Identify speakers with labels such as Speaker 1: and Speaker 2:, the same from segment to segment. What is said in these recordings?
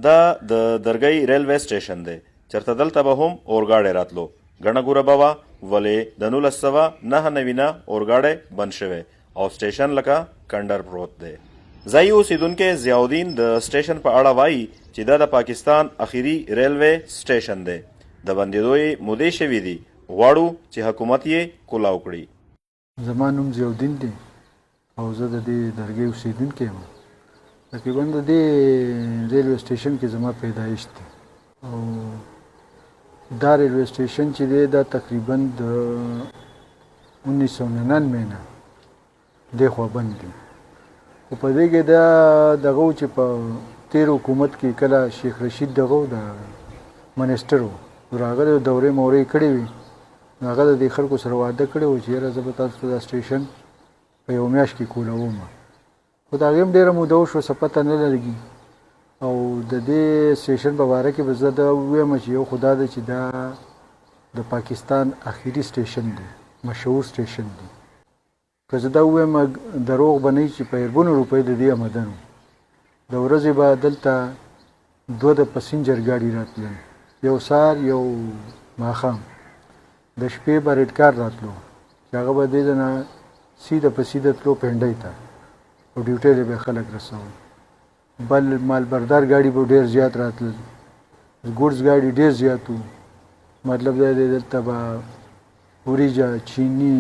Speaker 1: دا د درگئ ریلوے سټیشن دی چېرته دلته به هم اورګاډی راتلو. ګڼه ګوره به وه ولې د 1999 نه اورګاډی بند شوی او سټیشن لکه کنډر پروت دی. ځایي اوسیدونکي ضیاءالدین د سټیشن په اړه وایي چې دا د پاکستان اخري ریلوے سټیشن دی. د بندېدو یې مودې شوي دي. غواړو چې حکومت یې کولاو کړي.
Speaker 2: زما نوم ضیاءالدین دی او زه د دې درګئ اوسیدونکی یم. تقریبا د دې ریلوے سټیشن کې زما پیدایش دی او دا ریلوے سټیشن چې دی دا تقریبا د 1999 نه دې خوا بند دی. خو په دې کې دا دغه و چې په تیر حکومت کې کله شیخ رشید دغه د منسټر و هغه د دورې مورې کړې وي هغه د دې خلکو سره واده کړی و چې یاره زه به تاسو ته دا سټیشن په یو میاشت کې کولوم. خو د هغې هم ډېره موده وشوه څه پته نه لګي او د دې سټیشن په باره کې به زه دا ووایم چې یو خو دا ده چې دا د پاکستان اخري سټیشن دی مشهور سټیشن دی. که زه دا ووایم دروغ به نه وي چې په اربونو روپۍ د دې آمدن و. د ورځې به دلته 2 د پسنجر ګاډي راتلل یو سهار یو ماښام. د شپې به ریډ کار راتلو چې هغه به دې نه سیده په سیده تلو پنډۍ ته او ډیوټۍ ته به خلک رسول. بل مالبردار ګاډي به ډېر زیات راتلل ګوډز ګاډي ډېر زیات وو. مطلب دا دی دلته به وریجه چیني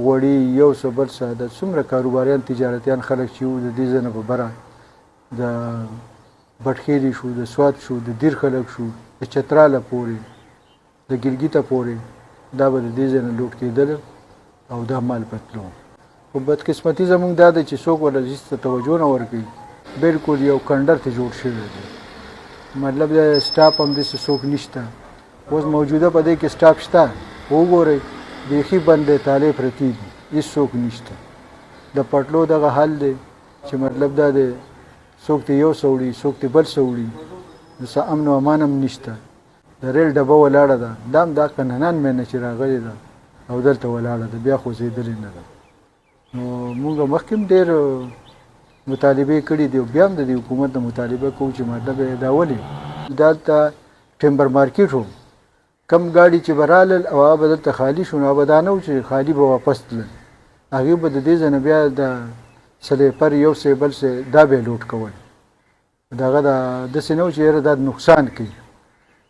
Speaker 2: غوړي یو څه بل څه د څومره کاروباریان تجارتیان خلک چې وو د دې ځای نه به بره د بټخیلي شو د سوات شو د دیر خلک شو د چتراله پورې د ګلګیته پورې دا به د دې ځای نه لوټ کېدل او دا مال پتلو. خو بدقسمتي زموږ دا ده چې څوک ورله هېڅ ته توجه نه ورکوي. بلکل یو کنډر ته جوړ شوی دی. مطلب د سټاپ هم داسې څوک نشته. اوس موجوده په دې کې سټاپ شته وګورئ بیخي بند دی تالې پرتې دي هېڅ څوک نشته. د پټلو دغه حل دی چې مطلب دا دی څوک ته یو څه وړي څوک ته بل څه وړي څه امن و امان هم نشته. د ریل ډبه ولاړه ده دا هم دا کننان مینه چې راغلې ده او دلته ولاړه ده بیا خوځېدلې نه ده. نو موږ مخکې هم ډېر مطالبې کړي دي او بیا هم د دې حکومت نه مطالبه کوو چې مطلب یې دا ولې دلته ټمبر مارکیټ و کم ګاډي چې به رالل او هغه به دلته خالي شو نو هغه به دا نه و چې خالي به واپس تلل هغې به د دې ځای نه بیا د سلیپر یو څه بل څه دا به یې لوټ کول. دغه داسې نه و چې یاره دا نقصان کوي.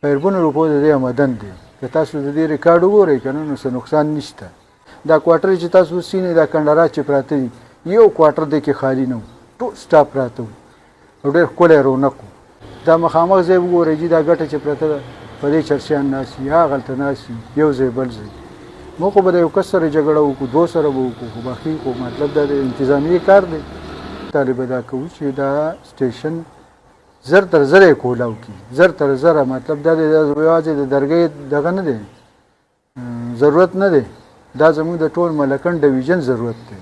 Speaker 2: په اربونو روپو د دې آمدن دی. که تاسو د دې ریکارډ وګورئ که نه نو څه نقصان نشته. دا کوارټر چې تاسو سینې دا کنډرات چې پراته دي یو کوارټر دی کې خالي نه و ټول سټاپ پراته وو او ډېر ښکلی رونق و. دا مخامخ ځای وګورئ چې دا ګټه چې پرته ده په دې چرسیان ناست وي هغلته ناست وي یو ځای بل ځای. موږ خو به د یو کس سره جګړه وکړو 2 سره به وکړو خو باقي خو مطلب دا د انتظامیې کار دی. طالبه دا کوو چې دا سټیشن زر تر زره یې کولاو کړي زر تر زره. مطلب دا دی یوازې د درګئ دغه نه دی ضرورت نه دی دا زموږ د ټول ملکن ډویژن ضرورت دی.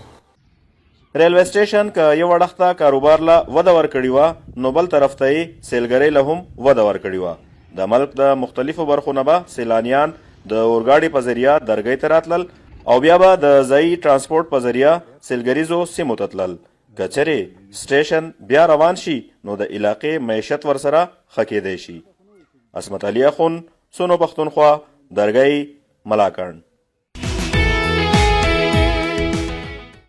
Speaker 1: ریلوے سټیشن که یو اړخ ته کاروبار له وده ورکړې وه نو بل طرف ته یې سیلګرۍ له هم وده ورکړې وه. د ملک د مختلفو برخو نه به سیلانیان د اورګاډي په ذریعه درګئ ته راتلل او بیا به د ځایي ترانسپورټ په ذریعه سیلګریزو سیمو ته تلل. که چېرې سټیشن بیا روان شي نو د علاقې معیشت ورسره ښه کیدی شي. عصمت اخون سونو پښتونخوا درګئ ملاکنډ.